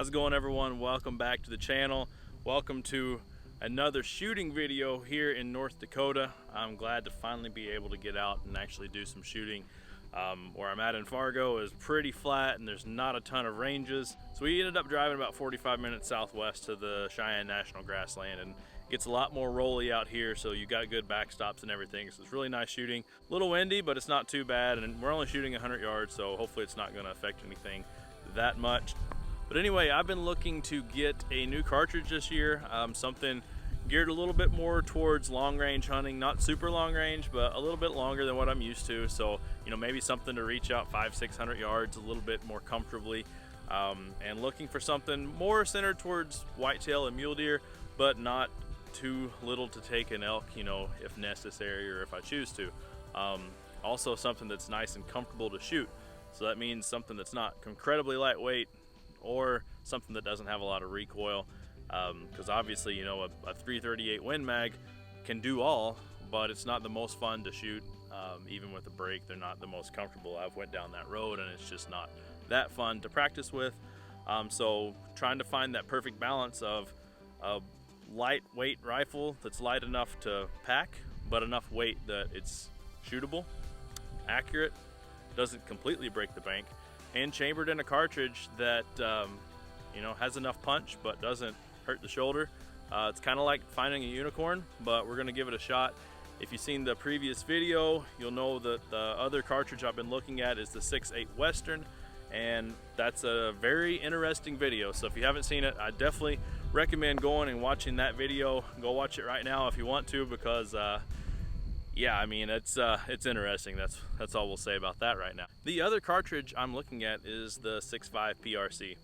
How's it going, everyone? Welcome back to the channel. Welcome to another shooting video here in North Dakota. I'm glad to finally be able to get out and actually do some shooting. Where I'm at in Fargo is pretty flat and there's not a ton of ranges. So we ended up driving about 45 minutes southwest to the Cheyenne National Grassland, and it gets a lot more rolly out here, so you got good backstops and everything. So it's really nice shooting. A little windy, but it's not too bad, and we're only shooting 100 yards, so hopefully it's not gonna affect anything that much. But anyway, I've been looking to get a new cartridge this year, something geared a little bit more towards long range hunting, not super long range, but a little bit longer than what I'm used to. So, you know, maybe something to reach out 500-600 yards a little bit more comfortably, and looking for something more centered towards whitetail and mule deer, but not too little to take an elk, you know, if necessary or if I choose to. Also something that's nice and comfortable to shoot. So that means something that's not incredibly lightweight, or something that doesn't have a lot of recoil, because obviously, you know, a 338 Win Mag can do all, but it's not the most fun to shoot. Even with a brake, they're not the most comfortable. I've went down that road and it's just not that fun to practice with. So trying to find that perfect balance of a lightweight rifle that's light enough to pack, but enough weight that it's shootable, accurate, doesn't completely break the bank, and chambered in a cartridge that you know, has enough punch but doesn't hurt the shoulder. It's kind of like finding a unicorn, but we're gonna give it a shot. If you've seen the previous video, you'll know that the other cartridge I've been looking at is the 6.5 Western, and that's a very interesting video. So if you haven't seen it, I definitely recommend going and watching that video. Go watch it right now if you want to, because yeah, I mean, it's interesting. That's all we'll say about that right now. The other cartridge I'm looking at is the 6.5 PRC.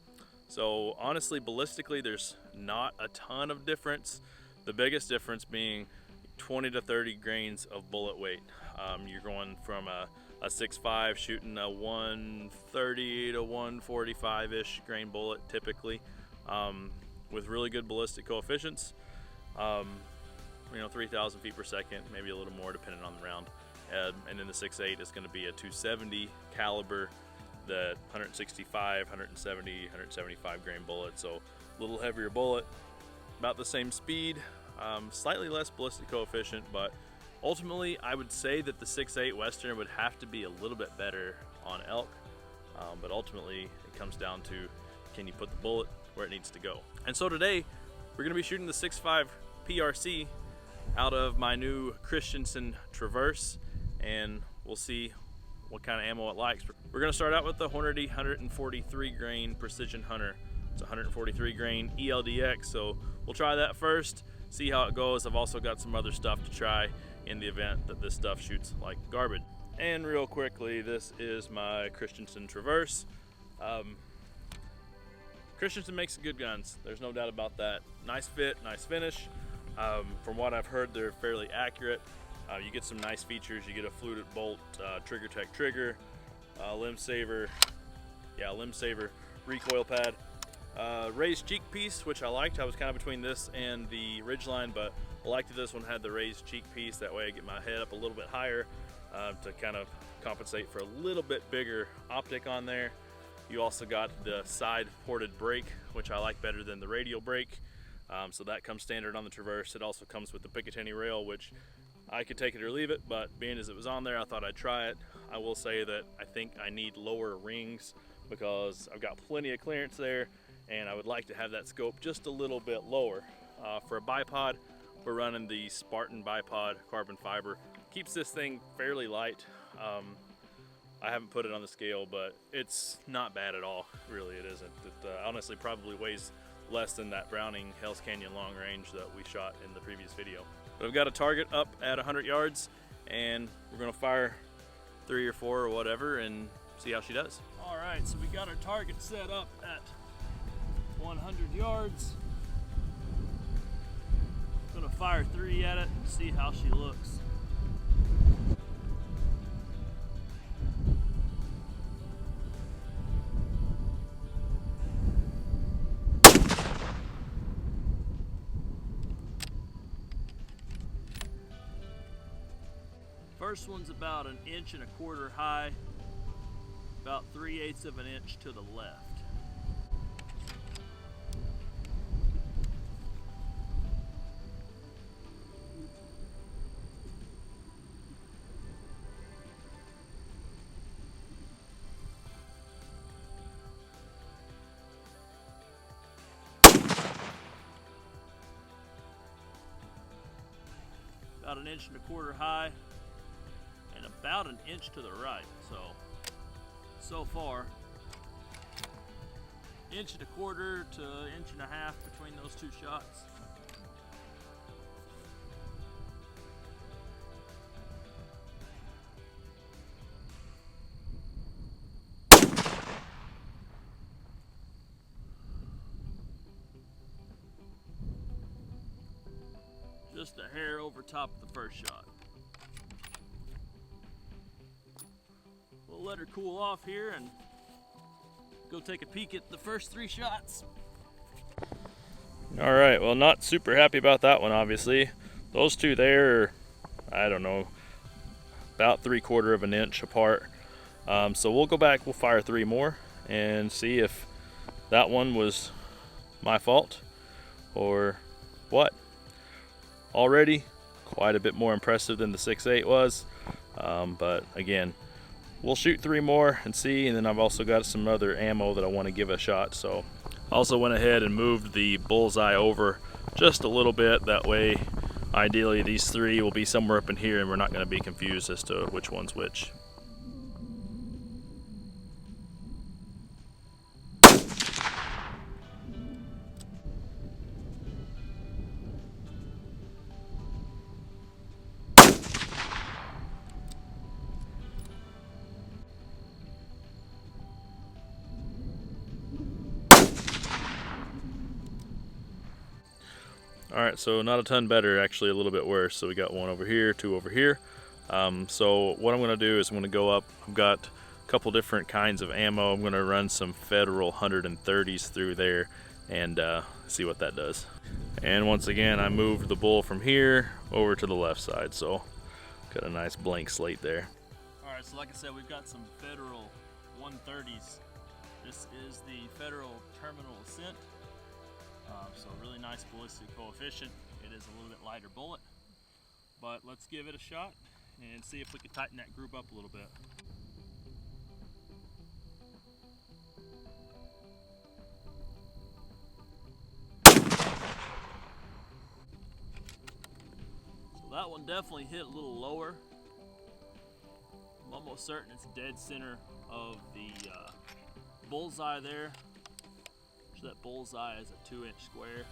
So honestly, ballistically, there's not a ton of difference. The biggest difference being 20 to 30 grains of bullet weight. You're going from a 6.5 shooting a 130 to 145-ish grain bullet typically, with really good ballistic coefficients. You know, 3,000 feet per second, maybe a little more depending on the round. And then the 6.8 is going to be a 270 caliber, that 165, 170, 175 grain bullet. So a little heavier bullet, about the same speed, slightly less ballistic coefficient, but ultimately I would say that the 6.8 Western would have to be a little bit better on elk. But ultimately it comes down to, can you put the bullet where it needs to go? And so today we're going to be shooting the 6.5 PRC out of my new Christensen Traverse, and we'll see what kind of ammo it likes. We're going to start out with the Hornady 143 grain Precision Hunter. It's 143 grain ELDX, so we'll try that first, see how it goes. I've also got some other stuff to try in the event that this stuff shoots like garbage. And real quickly, this is my Christensen Traverse. Christensen makes good guns, there's no doubt about that. Nice fit, nice finish. From what I've heard, they're fairly accurate. You get some nice features. You get a fluted bolt, Trigger Tech trigger, limb saver recoil pad, raised cheek piece, which I liked. I was kind of between this and the Ridgeline, but I liked that this one had the raised cheek piece. That way I get my head up a little bit higher, to kind of compensate for a little bit bigger optic on there. You also got the side ported brake, which I like better than the radial brake. So that comes standard on the Traverse. It also comes with the Picatinny rail, which I could take it or leave it, but being as it was on there, I thought I'd try it. I will say that I think I need lower rings because I've got plenty of clearance there, and I would like to have that scope just a little bit lower. For a bipod, we're running the Spartan bipod carbon fiber. Keeps this thing fairly light. I haven't put it on the scale, but it's not bad at all. Really, it isn't. It honestly probably weighs less than that Browning Hell's Canyon long range that we shot in the previous video. But I've got a target up at 100 yards, and we're gonna fire 3 or 4 or whatever and see how she does. All right, so we got our target set up at 100 yards. Gonna fire 3 at it and see how she looks. First one's about 1.25 inches high, about 3/8 of an inch to the left. about 1.25 inches high and about 1 inch to the right. So far, 1.25 inches to 1.5 inches between those two shots. Just a hair over top of the first shot. We'll let her cool off here and go take a peek at the first 3 shots. All right, well, not super happy about that one, obviously. Those two there are, I don't know, about 3/4 of an inch apart. So we'll go back, we'll fire 3 more and see if that one was my fault or what. Already quite a bit more impressive than the 6.8 was, but again, we'll shoot 3 more and see, and then I've also got some other ammo that I want to give a shot. So also went ahead and moved the bullseye over just a little bit. That way, ideally these 3 will be somewhere up in here and we're not going to be confused as to which one's which. All right, so not a ton better, actually a little bit worse. So we got 1 over here, 2 over here. So what I'm gonna do is I'm gonna go up, I've got a couple different kinds of ammo. I'm gonna run some Federal 130s through there and see what that does. And once again, I moved the bull from here over to the left side. So got a nice blank slate there. All right, so like I said, we've got some Federal 130s. This is the Federal Terminal Ascent. So really nice ballistic coefficient. It is a little bit lighter bullet, but let's give it a shot and see if we can tighten that group up a little bit. So that one definitely hit a little lower. I'm almost certain it's dead center of the bullseye there. So that bullseye is a 2-inch square.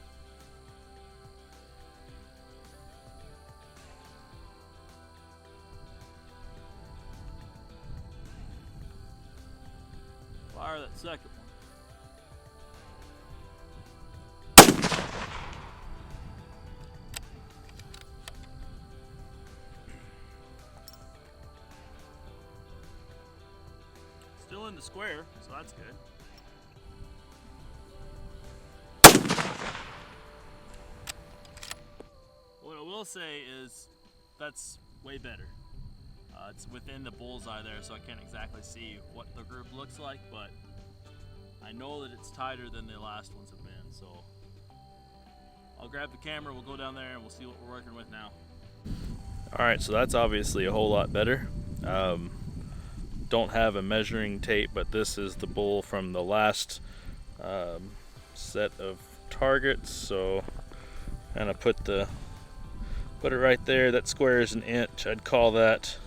Fire that second one. Still in the square, so that's good. What I will say is that's way better. It's within the bullseye there, so I can't exactly see what the group looks like, but I know that it's tighter than the last ones have been. So I'll grab the camera, we'll go down there and we'll see what we're working with now. All right, so that's obviously a whole lot better. Don't have a measuring tape, but this is the bull from the last set of targets. So kind of put it right there. That square is 1 inch. I'd call that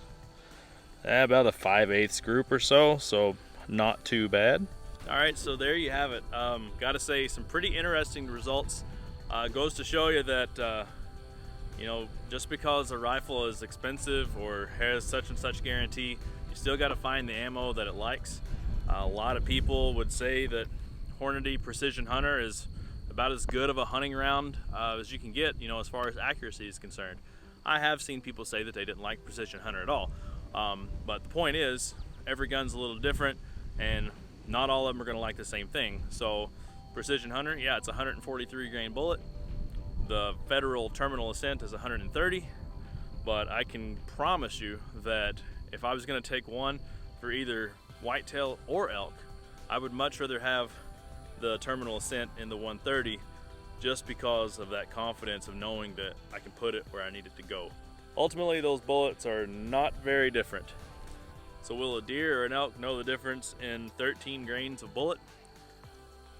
about a 5/8 group or so. So not too bad. All right, so there you have it. Gotta say, some pretty interesting results. Goes to show you that you know, just because a rifle is expensive or has such and such guarantee, you still got to find the ammo that it likes. A lot of people would say that Hornady Precision Hunter is about as good of a hunting round as you can get, you know, as far as accuracy is concerned. I have seen people say that they didn't like Precision Hunter at all. But the point is, every gun's a little different and not all of them are gonna like the same thing. So Precision Hunter, yeah, it's a 143 grain bullet. The Federal Terminal Ascent is 130, but I can promise you that if I was gonna take one for either whitetail or elk, I would much rather have the Terminal Ascent in the 130 just because of that confidence of knowing that I can put it where I need it to go. Ultimately, those bullets are not very different. So will a deer or an elk know the difference in 13 grains of bullet?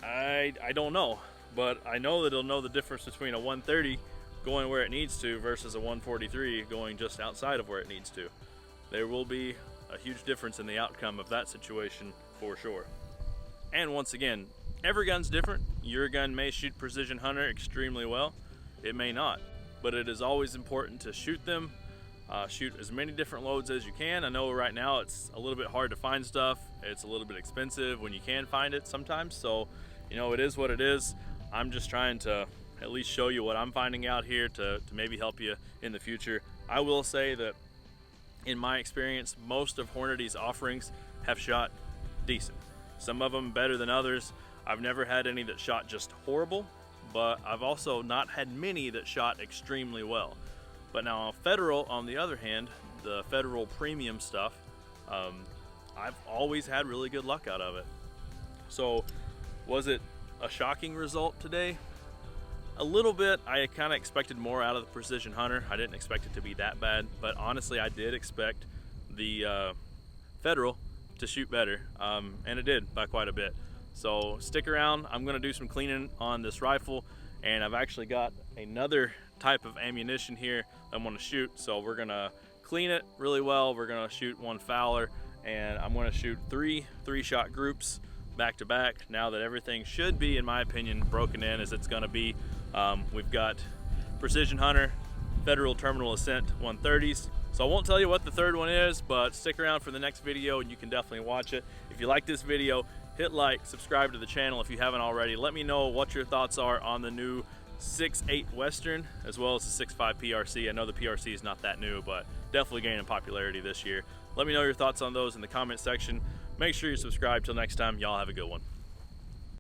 I don't know, but I know that it'll know the difference between a 130 going where it needs to versus a 143 going just outside of where it needs to. There will be a huge difference in the outcome of that situation for sure. And once again, every gun's different. Your gun may shoot Precision Hunter extremely well, it may not, but it is always important to shoot them. Shoot as many different loads as you can. I know right now it's a little bit hard to find stuff. It's a little bit expensive when you can find it sometimes. So, you know, it is what it is. I'm just trying to at least show you what I'm finding out here to maybe help you in the future. I will say that in my experience, most of Hornady's offerings have shot decent. Some of them better than others. I've never had any that shot just horrible, but I've also not had many that shot extremely well. But now Federal, on the other hand, the Federal premium stuff, I've always had really good luck out of it. So was it a shocking result today? A little bit. I kind of expected more out of the Precision Hunter. I didn't expect it to be that bad, but honestly I did expect the Federal to shoot better, and it did by quite a bit. So stick around. I'm going to do some cleaning on this rifle, and I've actually got another type of ammunition here I'm going to shoot. So we're going to clean it really well. We're going to shoot one Fowler, and I'm going to shoot three shot groups back to back now that everything should be, in my opinion, broken in as it's going to be. We've got Precision Hunter, Federal Terminal Ascent 130s. So I won't tell you what the third one is, but stick around for the next video and you can definitely watch it. If you like this video, hit like, subscribe to the channel if you haven't already. Let me know what your thoughts are on the new 6.8 Western as well as the 6.5 PRC. I know the PRC is not that new, but definitely gaining popularity this year. Let me know your thoughts on those in the comment section. Make sure you subscribe. Till next time, y'all have a good one.